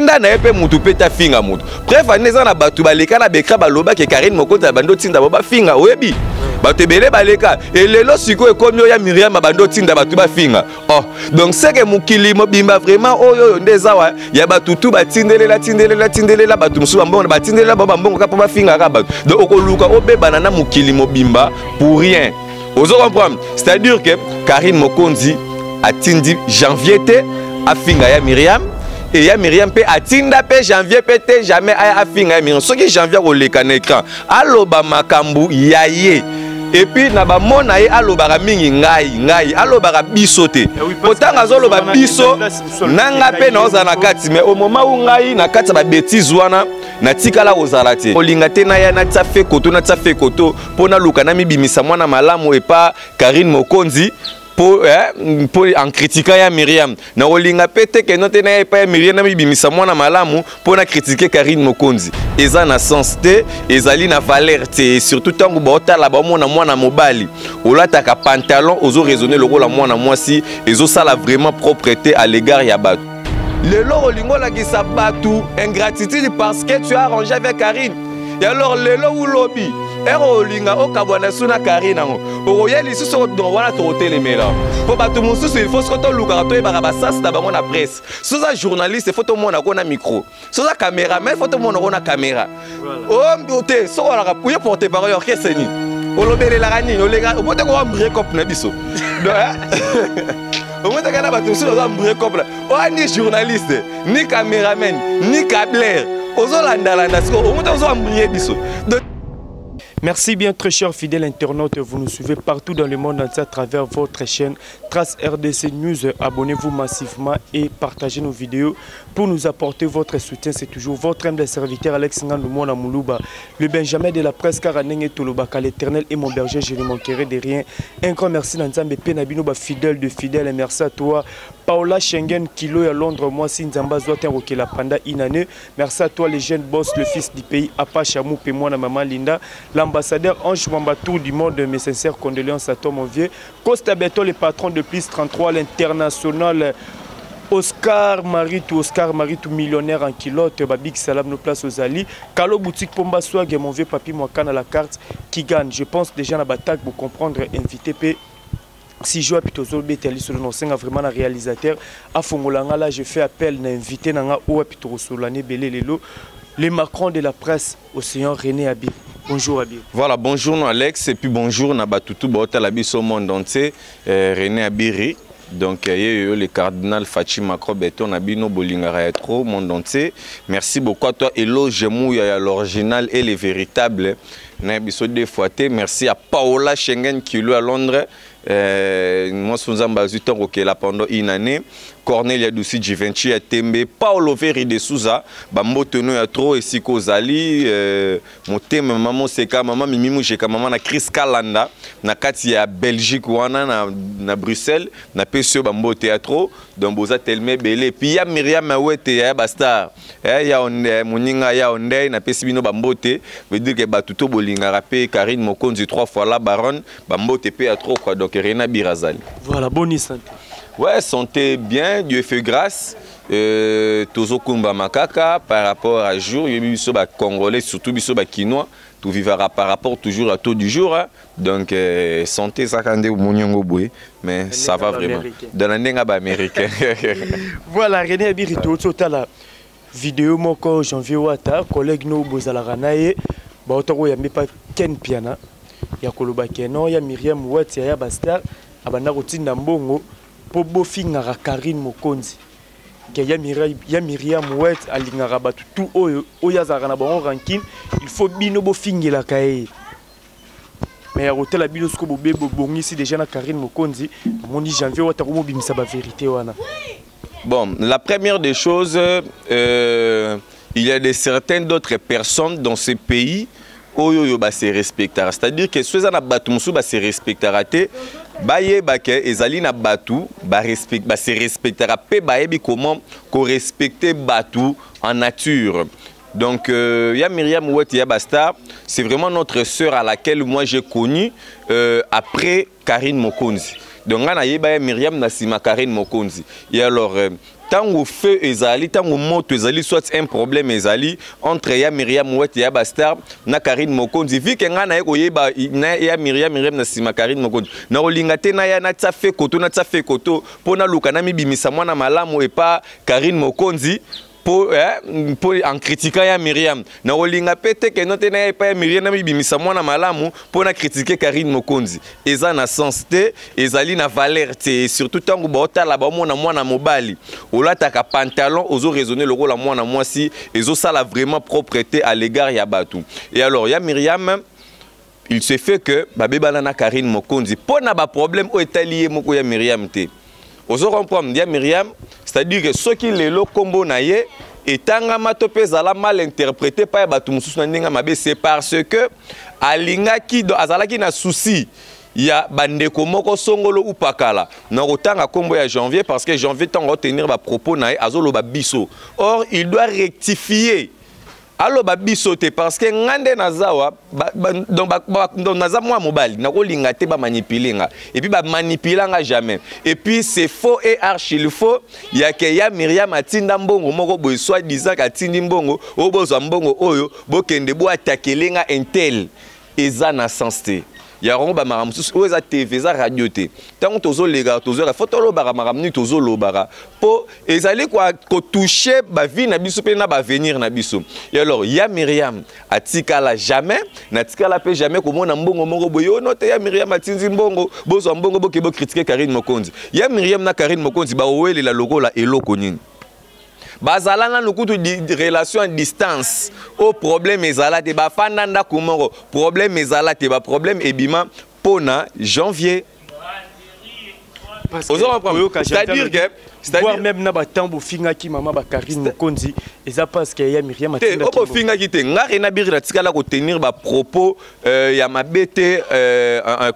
tinda na epe mutu peta finga mutu bref aneza na batu baleka na bekra baloba ke Karine Mokonzi bando tinda boba finga oyebi batu ebele baleka elelo siko ekomi oya Myriam bando tinda batu ba finga oh donc c'est que mukili mobimba vraiment oyo ndeza wa ya batu tu batindelela batu musu bambongo batindelela baba mbongo ka pa finga ka batu donc okoluka obebana na mukili mobimba pour rien ozo comprendre c'est-à-dire que Karine Mokonzi atindi janvier te afinga ya Myriam et ya Myriam pe atinda pe janvier pe te jamais aya afinga ya Myriam soki janvier koleka na écran aloba makambu yaye et puis na ba mona ye alobaka mingi ngai alobaka biso te potanga zoloba biso nanga pe na oza na kati mais au moment où ngai na kati ba bêtise wana na tikala ozala te olinga te na ya na tsafe koto pona luka na mibimisa mwana malamu et pas Karine Mokonzi pour en critiquant ya Myriam na olinga pete ke note na pa Myriam na bimisa mwana malamu pour na critiquer Karine Mokonzi eza na sens te ezali na valeur te surtout tango botala ba mwana mobali olataka pantalon ozo raisonner lokola mwana mwasi ezo sala vraiment propreté à l'égard ya batu lelo olingo la kisa batu ingratitude parce que tu as arrangé avec Karine et alors lelo ou lobby olinga okabwana suna Karine ngo okoyeli suso don wana to telemela po batu mususu il faut se to luka to ebaka basas na bango na presse soza journaliste faut to mona ko na micro soza caméraman faut to mona ko na caméra oh te so wala ka puye porter parole yo keseni olobelela kani olega obote ko break up na biso obote kana batu mususu za break up o ni journaliste ni caméraman ni câbleur ozolanda siko obote ozo ambrier biso. Merci bien très chers fidèles internautes, vous nous suivez partout dans le monde entier à travers votre chaîne Trace RDC News. Abonnez-vous massivement et partagez nos vidéos pour nous apporter votre soutien. C'est toujours votre humble serviteur Alex Ngandoumouna Moulouba, le Benjamin de la presse Karaneng Toloba, car l'éternel est mon berger, je ne manquerai de rien. Un grand merci Nanzambe Penabino, fidèle de fidèle, et merci à toi Paola Schengen Kilo à Londres, moi Sinzamba Zoaten Rokela Panda Inane. Merci à toi les jeunes boss, le fils du pays, Apa Chamou et moi, maman Linda, l'ambassadeur Ange Mambatou du monde, mes sincères condoléances à toi mon vieux. Costa Beto, le patron de Plus 33, l'international Oscar Maritou, millionnaire en kilote, Babik Salam, nos places aux Ali. Kalo Boutique Pomba Swag, mon vieux papi Mouakana à la carte qui gagne. Je pense déjà à la bataille pour comprendre, invité P. Si je suis Beteli sur le nom, c'est vraiment un réalisateur. À Fongolanga, là, je fais appel à invité Nanga ou à Pitoro Solane Belelelo, les Macron de la presse, Océan René Abir. Bonjour Abir. Voilà, bonjour Alex et puis bonjour Nabatutu Baotalabis au monde entier, René Abiri. Donc, le cardinal Fachi Macron Beton Abino Bolingara Etro, monde entier. Merci beaucoup à toi, Elo Jemou, l'original et les véritables. Merci à Paola Schengen qui est à Londres. Moi, je suis là pendant une année. Cornelia Doussi Givenchy à Tembe, Paolo Veri de Souza, Bambo Teno à trop et Siko Zali, mon thème, maman Seka, maman Mimimou Jeka, maman na Chris Kalanda, na Kati à Belgique ou na Bruxelles, na PSO Bambo Théâtre, donc Boza Telme Belé, puis il y a Myriam Mawete, ya Basta, il y a Moninga, il y a Ondey, na Pesibino Bambo Té, veut dire que Batuto Bolinga Rapé, Karine Mokonzi 3 fois la baronne, Bambo Té à trop quoi, donc Rena Birazali. Voilà, bonne santé. Ouais, santé bien, Dieu fait grâce. Tozo Kumba Makaka par rapport à jour, il y a Congolais, surtout les Quinois, tout vivra par rapport toujours à taux du jour. Hein. Donc, santé, ça quand même, mais ça va vraiment. Dans la langue américaine. Voilà, René Abirito, total la vidéo, mon co janvier Wata, collègue no Bozalaranaye, Baotaro Yamepa Ken Piana, Yakoloba Keno, ya Myriam Ouat, ya Basta, Abana Routine Mbongo. Po bofingara Karine Mokonzi ke ya Myriam Ouet alingara batu tout oyo azara na bon ranking il faut bino bofingela kae mais ya hotel la bino sko bobebo bongisi déjà na Karine Mokonzi moni janvier wata ko bimisa ba vérité wana. Bon, la première des choses il y a certaines d'autres personnes dans ce pays oyo ba se respectera, c'est-à-dire que ceux na batu musu ba se respectera te baye bake ezali na batu ba se respectera pe bayebi comment ko respecter batu en nature. Donc ya Myriam Ouet ya Basta, c'est vraiment notre sœur à laquelle moi j'ai connu après Karine Mokonzi. Donc on a Myriam Nassima Karine Mokonzi. Et alors tango feu ezali tango moto ezali soit un problème ezali entre ya Myriam Wete ya Bastar na Karine Mokonzi vu que nga na koyeba na ya Myriam na sima Karine Mokonzi na olinga te na ya na tsa fe koto pona luka na mibimisa mwana malamu et pas Karine Mokonzi pour en critiquant ya Myriam na olinga pete ke note na pa Myriam na mibimisa mwana malamu pona critiquer Karine Mokonzi eza na sens te ezali na valeur te surtout tango ba la ba mwana mobali olataka pantalon ozo raisonner le rôle mwana mwasi ezo sala vraiment propreté à l'égard ya batu et alors ya Myriam il se fait que babebana na Karine Mokonzi pona ba problème o etalié moko ya Myriam te ozo comprendre ya Myriam c'est-à-dire que ceux qui lelo kombo na ye etangama to pezala mal interprété par batu mususu na ndinga mabe c'est parce que alingaki do azalaki na souci ya bandeko moko songolo ou pakala na kotanga kombo ya Janvier parce que Janvier tango tenir ba propos na ye azolo ba biso or il doit rectifier allo ba bisote parce que ngande nazawa donc naza moi mobile na ko linga te ba manipulinga et puis ba manipulanga jamais et puis c'est faux et archi faux ya ke ya Myriam atinda mbongo moko boy soit disant ka tindi mbongo o bozwa mbongo oyo bokende bo attaquelenga intel eza na sens te ya rongo ba maramusu o eza TV za radio te tango tozo lega tozo la photo lo bara maramni tozo lo bara po ezali ko toucher ba vie na biso pe na ba venir na biso et alors ya Myriam atikala jamais na tikala pe jamais ko mona mbongo moko boyo note ya Myriam atinzi mbongo bozo mbongo bokebo critiquer Karine Mokonzi ya Myriam na Karine Mokonzi ba owele la lokola eloko nini bazalana nukutu di relation à distance au problème ezala te ba fananda kumoro problème ezala te ba problème ebima pona Janvier c'est-à-dire que voir même na batambo finga ki mama ba Karine Mokonzi eza parce que ya Myriam atinda ki finga ki te ngare na birira tikala ko tenir ba propos ya mabete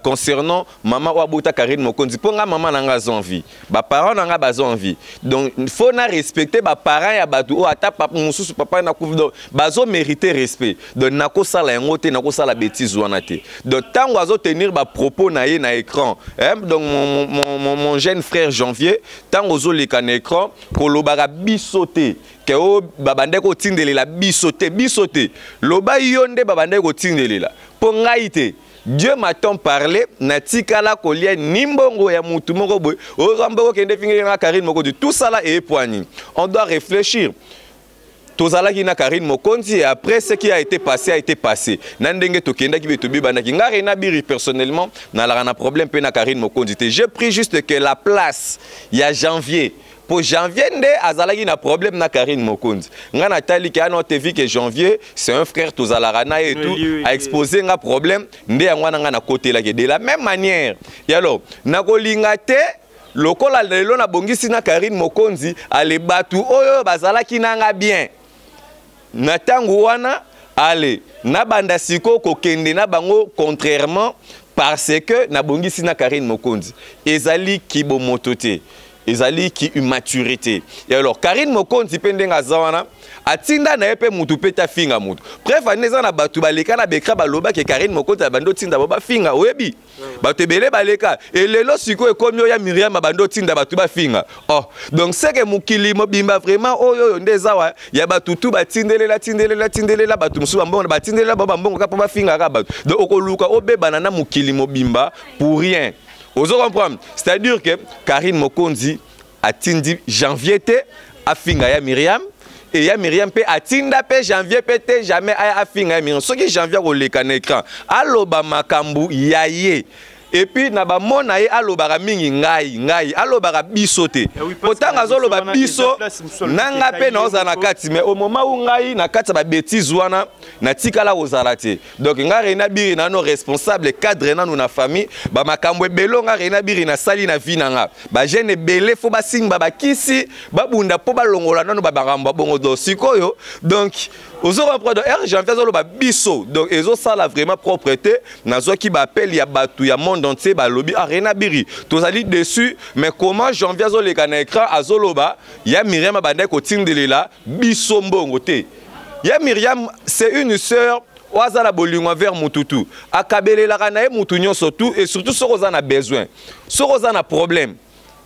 concernant maman Wabota Karine Mokonzi ponga maman nanga envie ba parents nanga bazo envie donc il faut na respecter ba parents ya batu o ata papa mususu papa na kuvido bazo mériter respect donc nako sala yango te nako sala bêtise wana te donc tango azo tenir ba propos na ye na écran donc mon jeune frère Janvier tango zo le kan écran kolobaka bisoté ke o babande ko tindelela bisoté loba yonde babande ko tindelela po ngai te Dieu m'a tant parlé natikala kolia nimbongo ya mutu moko boy o zamboko kende finga Karine Mokonzi tout ça là est poigné on doit réfléchir tozala ki na Karine Mokonzi et après ce qui a été passé nandenge tokenda ki beto bibana ki ngare na biri personnellement na la na problème pe na Karine Mokonzi j'ai pris juste que la place il y a Janvier pour Janvier nde azalaki na problème na Karine Mokonzi nga natali ki ano te vu que Janvier c'est un frère tozala rana et tout a exposé un problème nde ya ngwana nga na côté là de la même manière et alors na kolinga te lokola lelo na bongisi na Karine Mokonzi ale batu oyo bazalaki nanga bien na tango wana ale na banda siko kokende na bango contrairement parce que na bongisi na Karine Mokonzi ezali kibo motote ezali ki immaturité et alors Karine Mokonzi pendenga zawana atinda na epe mutu peta finga mutu bref aneza na batu baleka na bekra baloba ke Karine Mokonzi bando tinda ba finga oyebi batu belé baleka et lelo siko ekomi ya Myriam bando tinda batu ba finga oh donc c'est que mukili mobimba vraiment oyo ndezawa ya batu tu batindelela batu musu bambongo batindelela bambongo ka pa finga ka batu donc okoluka obebana na mukili mobimba pour rien. Vous comprenez? C'est-à-dire que Karine Mokonzi a tindi Janvier te a finga ya Myriam et ya Myriam pe atinda pe Janvier pe te jamais a finga ya Myriam. Ce qui Janvier au l'écran écran. Aloba makambu yaye. Et puis na ba mona ye alobaka mingi ngai alobaka biso te potanga zoloba biso nanga pe na ozana kati mais au moment où ngai na kati ba bêtise wana na tikala ozala te donc ngare na biri na no responsable cadre na na famille ba makambo ebelo ngare na biri na sali na vie nanga ba jeune belé fo ba simba ba kisi ba bunda po ba longola nano ba bangamba bongo do sikoyo donc ozo reprendre Janvier zoloba biso donc ezo sala vraiment propreté nazo ki ba appel ya batu ya monde entier ba lobby arena biri tozali dessus mais comment Janvier zo le kana écran azoloba ya Myriam bande ko tindelela biso mbongo te ya Myriam c'est une sœur oazala bolingo vers mututu akabelela kana e mutu nyonso tout et surtout soko za na besoin soko za na problème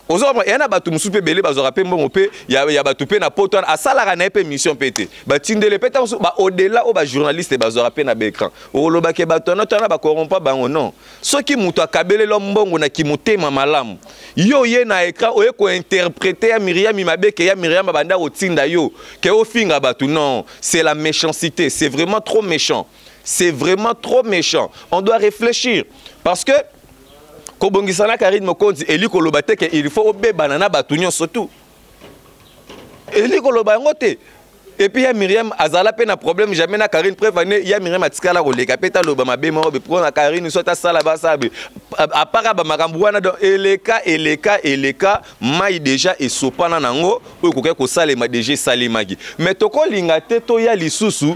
Ozoma yana batu musupe belé bazora pe mbongo pe ya batu pe na poto asala na pe mission pété ba tindele peta ba au-delà au ba journaliste bazora pe na écran oloba ke batu na tana ba corrompa bango non soki mutu akabele lo mbongo na kimotema malamu yo ye na écran oye ko interpréter ya Myriam Mabe ke ya Myriam banda otinda yo ke ofinga batu non c'est la méchanceté c'est vraiment trop méchant c'est vraiment trop méchant on doit réfléchir parce que Kobongisana Karine Mokonzi eli koloba te ke il faut obeba na batu nyonso tout eli koloba ngote et puis ya Myriam azala pe na problème jamais na Karine prévane ya Myriam atikala koleka peta loba mabe mo be prendre Karine soit sala ba sabe à part ba makambu wana donc eleka mai déjà esopana nango oyo koke ko salema déjà salemaki mais toko linga te to ya lisusu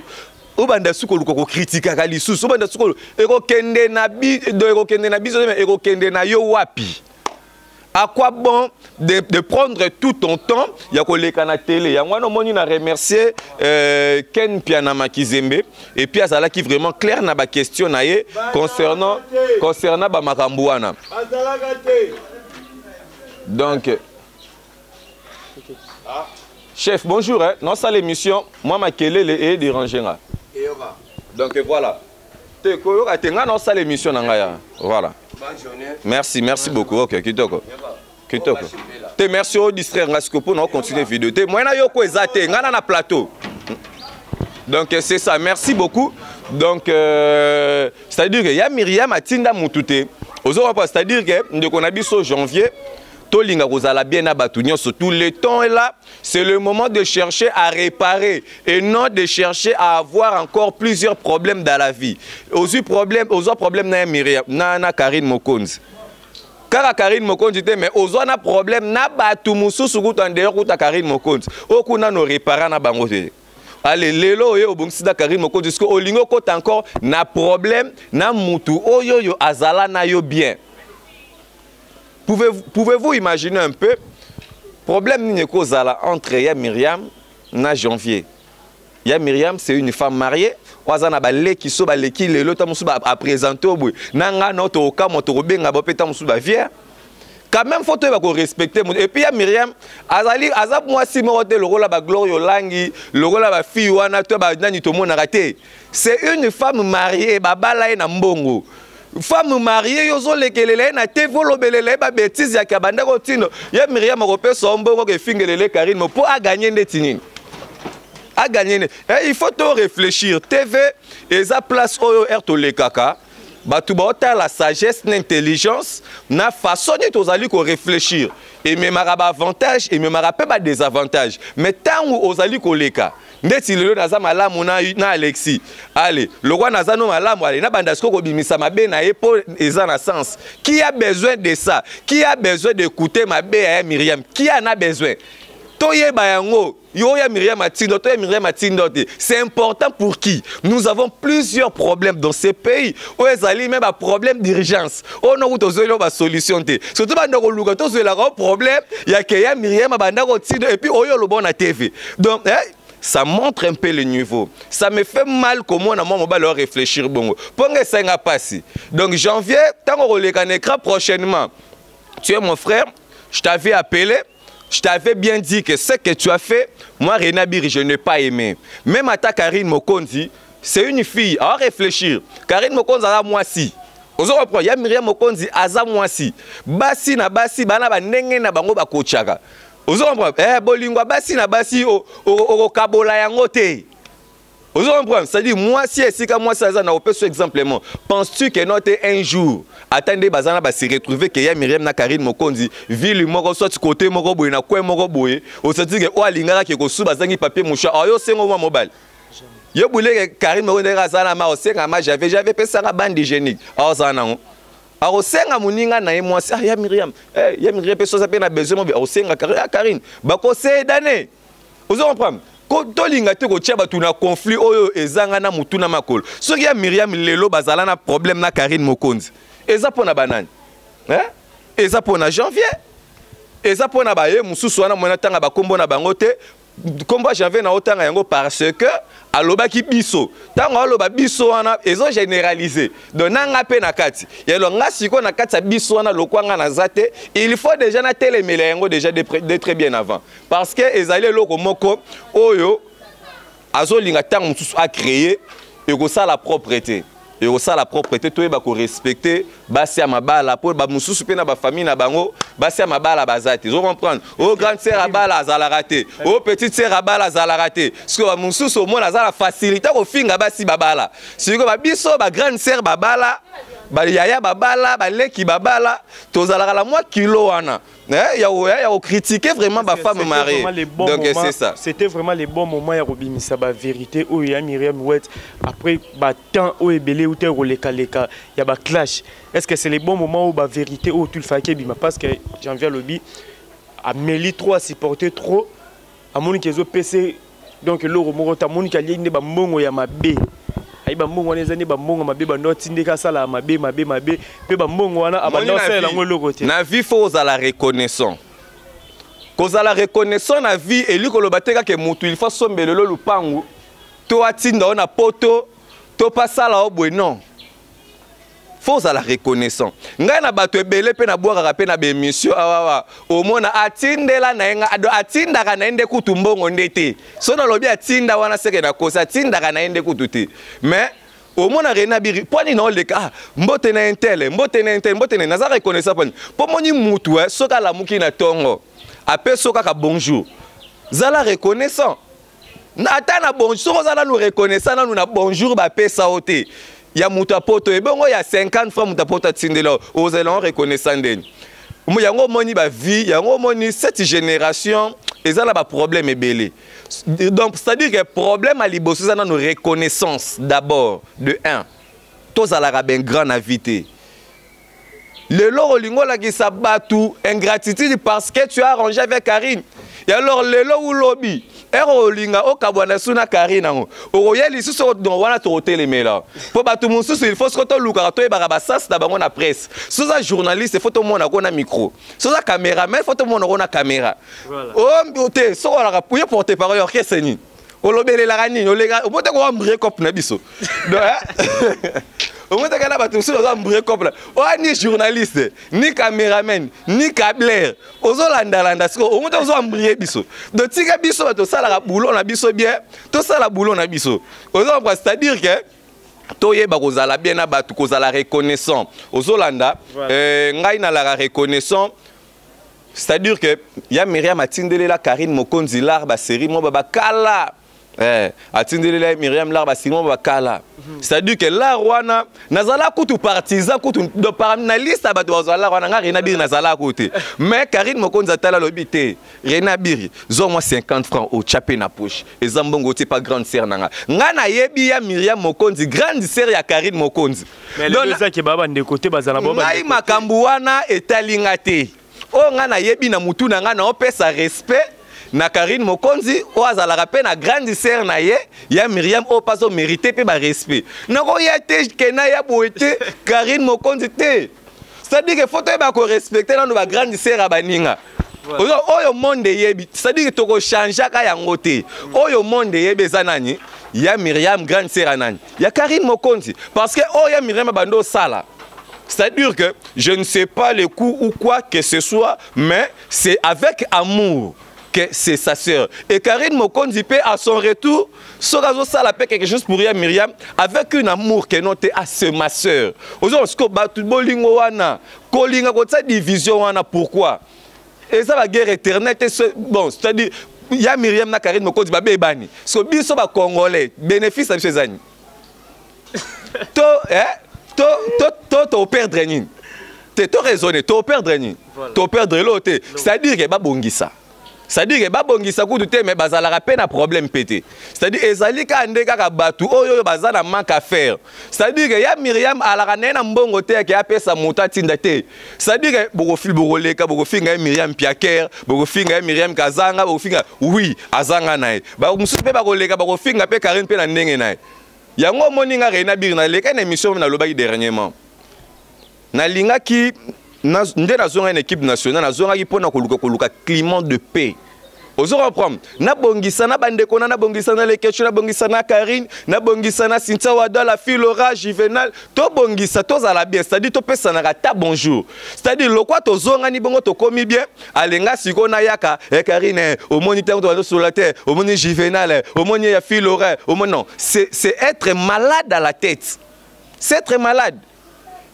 obanda sukolu ko critique ka lisusu obanda sukolu ekokende na biso mais ekokende na yo wapi. À quoi bon de prendre tout ton temps ya koleka na télé ya ngwana moni na remercier Ken Pianama Kizembe et puis azala qui vraiment clair na ba question na ye concernant ba makambu wana donc chef bonjour hein non ça l'émission moi ma kelele est dérangé nga donc voilà te ko yo atenga non ça l'émission na nga voilà. Merci beaucoup. Ok, kitoko. Te merci au distraire pour nous continuer vidéo. Te moi na yoko ezate ngana na plateau. Donc c'est ça. Merci beaucoup. Donc c'est-à-dire que ya Myriam atinda mutute. C'est-à-dire que de qu'on a biso janvier Tolinga Rosala bien à Batunion, surtout le temps est là, c'est le moment de chercher à réparer et non de chercher à avoir encore plusieurs problèmes dans la vie. Aux problèmes na Myriam, na Karine Mokonzi. Car Karine Mokonzi mais aux autres problème na batu mususu kuta ndero kuta Karine Mokonzi. Okuna no réparer na bangote. Allez, lelo ye obongsida Karine Mokonzi parce que olingo kota encore na problème na mutu oyo yo azala na yo bien. Pouvez-vous imaginer un peu problème ni kozala entre ya Myriam na janvier. Ya Myriam c'est une femme mariée. Wazana baleki so baleki lelo ta musu ba présenter obwe. Nanga no to ka moto robenga ba peta musu ba vieux. Quand même faut te respecter et puis ya Myriam azap moi si mo te lokola ba gloire langi lokola ba fille wana to ba nani to mona raté. C'est une femme mariée ba bala na mbongo. Femme mariée yozo lekelele na te volobelele ba bêtise ya kabanda ko tino ya Myriam ko sombo ko fingelele Karine mo pour a gagner ndetini a gagner il faut te réfléchir TV eza place oyo erto le kaka batu ba ota la sagesse l'intelligence na façon ni tozali ko réfléchir et même maraba avantage et même maraba pas désavantage mais tant ozali ko leka ndeti lelo naza malamu na Alexis allez le roi naza no malamu allez na bandasko ko bimisa mabe na epo eza na sens qui a besoin de ça qui a besoin d'écouter mabe ya Myriam qui en a besoin toye bayango yo ya Myriam atindo toye Myriam atindo te c'est important pour qui nous avons plusieurs problèmes dans ce pays o ezali même ba problème d'urgence on no tozelo ba solution te surtout ba ndoko luka tozela ko problème ya ke ya Myriam banda ko tindo et puis oyo lo bon na TV donc ça montre un peu le niveau. Ça me fait mal comment on a leur réfléchir bon. Pour que ça n'a pas si. Donc janvier, tant qu'on les écran prochainement. Tu es mon frère, je t'avais appelé, je t'avais bien dit que ce que tu as fait, moi Renabiri, je n'ai pas aimé. Même à ta Karine Mokonzi, c'est une fille. À réfléchir. Karine Mokonzi a moi si. Il y a Myriam Mokonzi a moi si. Basi na basi bana ba nenge na bango ba kochaka. Bolingwa basi na basi o kabola yango te. C'est-à-dire moi si esika moi ça na opeso exemplement. Penses-tu que note un jour attendez bazana ba se retrouver que ya Myriam na Karine Mokonzi ville moko soit côté moko boye na kwe moko boye o se dit que o alingaka ke ko su bazangi papier moucha ayo sengo mo mobile. Yo boule Karine Mokonzi razana ma o senga ma j'avais pensé à bande hygiénique. Azana alors senga muninga na ye mwasi ya Myriam ya Myriam personne ça na besoin mo senga Karine bako se dane ozo comprendre ko tolinga te ko tia batu na conflit oyo ezanga na mutuna makolo soki ya Myriam lelo bazala na problème na Karine Mokonzi eza pona banani eza pona janvier eza pona ba ye mususu wana mona tanga ba kombo na bango te combat j'avais na otanga yango parce que alobaki biso tango aloba biso wana ezo généraliser donc nanga pe na kati yelo nga siko na kati ya biso wana lokwanga na zate il faut déjà na telemela yango déjà de très bien avant parce que ezali loko moko oyo azolinga tango mususu a créer et ko ça la propreté et aussi la propreté tout ba ko respecter basi ya mabala pour ba mususu pe na ba famille na bango basi ya mabala bazati vous comprendre au grande sœur abala azala raté au petite sœur abala azala raté parce que ba mususu au moins azala facilité ko finga basi babala siko ba biso ba grande sœur babala ba yaya babala ba leki babala tozala la moi kilo wana il y a critiquer vraiment ma femme mariée donc c'est ça c'était vraiment les bons moments ya robimisa ba vérité où il y a Myriam Ouet après ba temps où ebelé ou te roleka leka ya ba clash est-ce que c'est les bons moments où ba vérité où tu le fais bima parce que j'en viens lobby a Méli 3 supporter trop a moni kezo PC donc le romoro ta moni kali ne ba mbongo ya mabe aiba mbongo wana ezani ba mbongo mabe ba notindika sala mabe pe ba mbongo wana abandonsa la ngolo côté na vie faut la reconnaissance cause la reconnaissance na vie et lui ko lobateka ke mutu il faut sombelelo lupangu to atinda ona poto to pasala obwe non faut la reconnaissance ngai na bato ebele pe na boaka pe na be émission awa au mona atindela na nga ado atinda kana ende kutu mbongo ndete so na lobi atinda wana seke na kosa atinda kana ende kutu te mais au mona rena biri poni na oleka mbote na intele mbote na naza reconnaissance poni po moni mutu soka la muki na tongo ape soka ka bonjour zala reconnaissant na atana bonjour so zala nous reconnaissant na nous na bonjour ba pesa ote ya muta poto ebongo ya 50 francs muta poto tindelo ozelon reconnaissant den yango moni ba vie yango moni cette génération ezala ba problème ebele donc c'est à dire que problème à liboso ça nous reconnaissance d'abord de 1 tous à la ben grand invité le loro lingo la ki sabatu ingratitude parce que tu as arrangé avec Karine et alors le lo ou lobby Erolinga o kabwana suna Karina ngo okoyeli suso don wana to telemela po batu mususu il faut que to luka to ebaka basas na bango na presse soza journaliste faut to mona ko na micro soza caméraman faut to mona ko na caméra o te so la pour porter parole orchestre ni olobelela kanini olega obote ko ambre cop na biso au moins tu as battu sur un bruit comme là. Oh ni journaliste, ni caméraman, ni câbleur. Ozo landa siko. Au moins tu as un bruit biso. Donc si tu biso tu ça la boulot na biso bien, tout ça la boulot na biso. Ozo c'est-à-dire que toye ba kozala bien na batu kozala reconnaissant. Ozo landa ngai na la reconnaissant. C'est-à-dire que ya Myriam atindelela Karine Mokonzi l'arba série mo baba kala. Atindelela Myriam l'arba série mo baba kala. C'est-à-dire que là wana nazala kutu partisan kutu do paranalyste abatu bazala wana nga Rena Biri nazala côté mais Karine Mokonzi atala lobité Rena Biri zo moi 50 francs au chapé na poche et zambongo te pas grande sœur nanga nga na yebi ya Myriam Mokonzi grande sœur ya Karine Mokonzi mais les deux ça qui baba de côté bazala baba ngai makambu wana etalinga te o nga na yebi na mutu na nga na opesa respect na Karine Mokonzi o azalaka pe na grande sœur na ye ya Myriam o paso mérité pe ba respect nako ya te kena ya boete Karine Mokonzi te c'est-à-dire que faut ba ko respecter na ba grande sœur abaninga oyo monde yebi c'est-à-dire que toko changer ka yango te oyo monde yebi zanani ya Myriam grande sœur anani ya Karine Mokonzi parce que o ya Myriam bando sala. C'est-à-dire que je ne sais pas le coup ou quoi que ce soit mais c'est avec amour que c'est sa sœur. Et Karine Mokonzi peut à son retour, Sorazo Sala fait quelque chose pour Myriam avec un amour que non à c'est ma sœur. Aujourd'hui, on se bolingo wana, kolinga kota division wana pourquoi? Et ça la guerre éternelle bon, c'est-à-dire il y a Myriam na Karine Mokonzi ba bebani. So biso ba congolais, bénéfice à ces années. To perdre ni. To raisonner, to perdre ni. To perdre l'autre. C'est-à-dire que ba bongisa. C'est-à-dire que babongisa kutu te mais bazala peine à problème pété. C'est-à-dire ezali ka ndeka ka batu oyo bazala manque à faire. C'est-à-dire que ya Myriam ala na mbongo te ke apesa muta tinda te. C'est-à dire que boko fil boroleka boko finga Myriam Piaker, boko finga Myriam Kazanga, boko finga oui azanga nae. Ba mususu pe bakoleka boko finga pe Karine pe na ndenge nae. Yango moninga Rena Biri na leka na émission na lobaki dernièrement. Na linga ki nde nazonga une équipe nationale nazonga ki pona koluka climat de paix Ozo reprendre. Na bongisa na bandeko na bongisa na Lekecho na bongisa na Karine na bongisa na Cynthia Wada la fille Laura Juvenal to bongisa to za la bien c'est-à-dire to pesa na ta bonjour c'est-à-dire le quoi to zonga ni bongo to komi bien alenga siko na yaka Karine au moniteur to sur la terre au moni Juvenal au moni ya fille Laura au moni non c'est être malade à la tête. C'est être malade.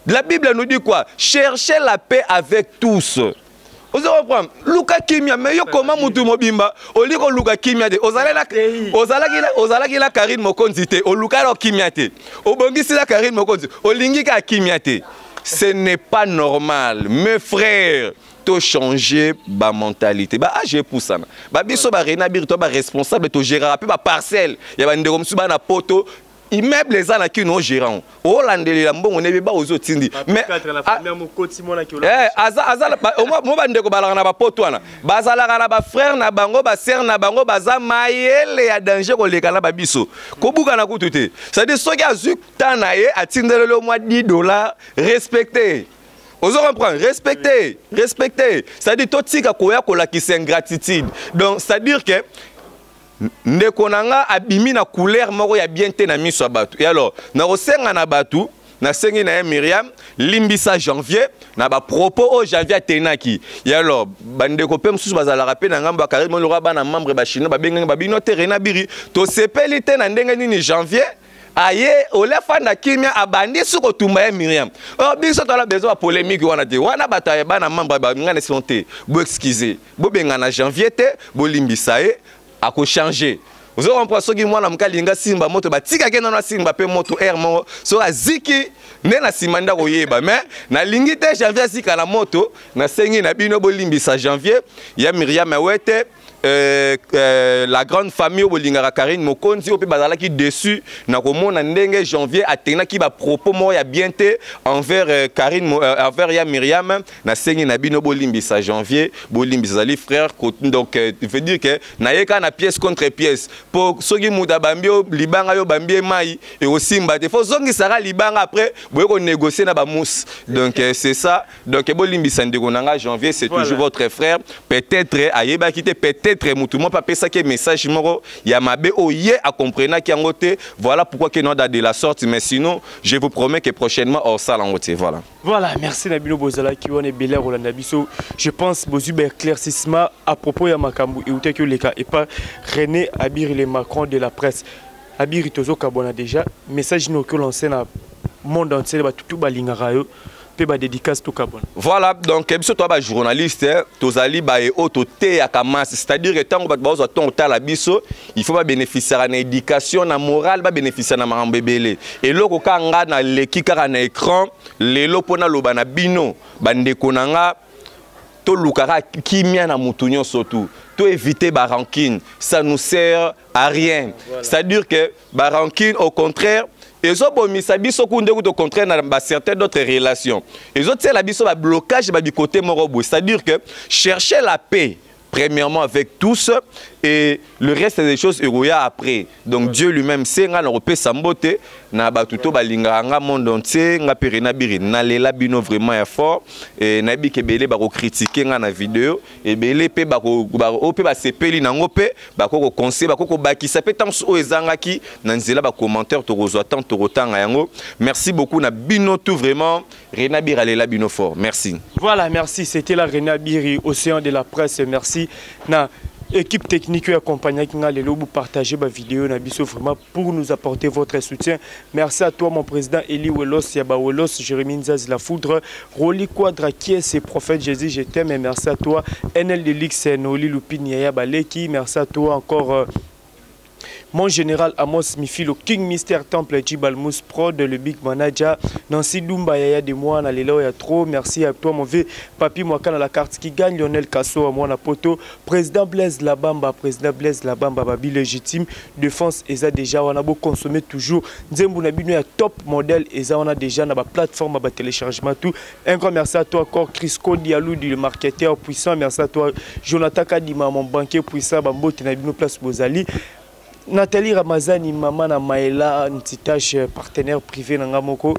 La Bible nous dit quoi? Cherchez la paix avec tous. Vous allez reprendre. Luka Kimia, mais yo comment mutu mobimba? Oliko Luka Kimia de. Ozala la Karine Mokonzite. O Luka la Kimia te. O bongisi la Karine Mokonzite. O lingi ka Kimia te. Ce n'est pas normal, mes frères. To changer ba mentalité. Ba age pour ça. Ba biso ba renabir to ba responsable to gérer ba parcelle. Ya ba ndeko msuba na poto. Immeuble les gens qui nous gérant. Au landeli la mbongo ne ba ozo tindi. Mais azala mo bande ko balanga na ba poto wana. Bazala na ba frère na bango ba sœur na bango baza mayele ya danger ko lekala ba biso. Ko buka na kutute. Ça dit soki azuk tanaye atindele le mois $10 respectez. Ozo comprendre, respectez. Ça dit totika koya ko la ki c'est ingratitude. Donc ça dire que ndekonanga abimi na couleur moko ya bien te na miso batu. Et alors, na rosenga na batu, na sengi na Myriam, limbisa janvier, na ba propos au janvier tenaki. Et alors, bandeko pe msusu bazala rapé na ngamba Karine mo lora bana membre ba chino ba benga ba bino terena biri. To sepelite na ndenga nini janvier. Aye, olefa na kimia abandi suko tumba ya Myriam. Oh, biso to la besoin polémique wana te. Wana bataye bana membre ba ngana sonte. Bo excuser. Bo benga na janvier te, bo limbisa e. A ko changer. Vous avez compris ce qui moi na mkalinga simba moto ba tika ke na simba pe moto air mo so aziki ne na simanda ko yeba mais na lingite janvier sika na moto na sengi na bino bo limbisa janvier ya Myriam Awete la grande famille au Bolingara Karine Mokonzi au bazala qui dessus na komona ndenge janvier atena qui ba propos mo ya bienté envers Karine envers ya Myriam na sengi na bino bolimbisa janvier bolimbisa les frères donc il veut dire que na yeka na pièce contre pièce pour soki muda bambio libanga yo bambie mai et aussi mbate faut zongi sara libanga après boye ko négocier na ba mousse donc c'est ça donc bolimbisa ndeko nanga janvier c'est toujours votre frère peut-être ayeba kité peut-être mutu mo pas pesa que message moko ya mabe oye a comprendre ki angote voilà pourquoi que non de la sorte mais sinon je vous promets que prochainement on sala angote voilà merci Nabino Bozala qui on est belé Rolanda biso je pense bozuba éclaircissement à propos ya makambu et outé que les cas et pas René Abir le Macron de la presse Abir tozo kabona déjà message no que lancé na monde entier ba tout balingara yo. Dédicace tout Kabon. Voilà, donc biso toi ba journaliste tozali ba e autoté ya kamasi, c'est-à-dire que tant que ba ton la biso, il faut pas bénéficier na éducation na morale, ba bénéficier na mambebele. Et loko kanga na leki kaka na écran, lelo pona loba na bino, bandeko nanga to lukara kimia na mutunyo surtout. To éviter ba rancune, ça nous sert à rien. Voilà. C'est-à-dire que ba rancune au contraire et ça bon misabiso kunde au contraire dans certaines d'autres relations. Et autres c'est la biso ba blocage ba du côté morobo, c'est-à-dire que chercher la paix premièrement avec tous et le reste des choses eroya après. Donc Dieu lui-même sait nga na repé sambote na batuto balinga nga monde entier nga perena biri na lela bino vraiment ya fort et na bi ke belé ba ko critiquer nga na vidéo et belé pe ba ko pe ba sepeli na ngope ba ko conseil ba ko bakisa pe tant o ezangaki na nzela ba commentaire to rezo tant to rotanga yango. Merci beaucoup na bino tout vraiment Rena Biri lela bino fort. Merci. Voilà, merci, c'était la Rena Biri Océan de la presse. Merci na équipe technique qui accompagne qui a les partager ma vidéo na biso vraiment pour nous apporter votre soutien. Merci à toi mon président Eli Welos Yaba Welos, Jérémy Nzaz La Foudre, Roli Quadra qui est ce prophète Jésus, je t'aime et merci à toi NL Delix Noli Lupini Yaba Leki, merci à toi encore mon général Amos Mifilo, King Mister Temple, Jibalmous Prod, le Big Manager, Nancy Lumba Yaya de moi, Nalélo ya trop, merci à toi mon vieux Papi Mwaka dans la carte qui gagne, Lionel Kasso à moi na poto, Président Blaise Labamba, Babi légitime, défense, Eza déjà, on a beau consommer toujours, Nzembo Nabino ya top modèle, Eza on a déjà na plateforme, à téléchargement tout, un grand merci à toi encore, Crisco Dialou, le marketeur puissant, merci à toi, Jonathan Kadima, mon banquier puissant, Bambo, Tenabino Place Bozali, Nathalie Ramazani, maman na Maëla, Ntitache, partenaire privé Nangamoko.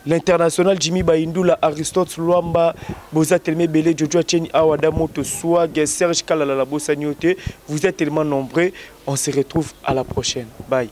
l'international Jimmy Baindula, Aristote Luamba, Boza Telme Bele, Jojo Cheni Awada Moto Swag, Serge Kalala Bossaniote. Vous êtes tellement nombreux. On se retrouve à la prochaine. Bye.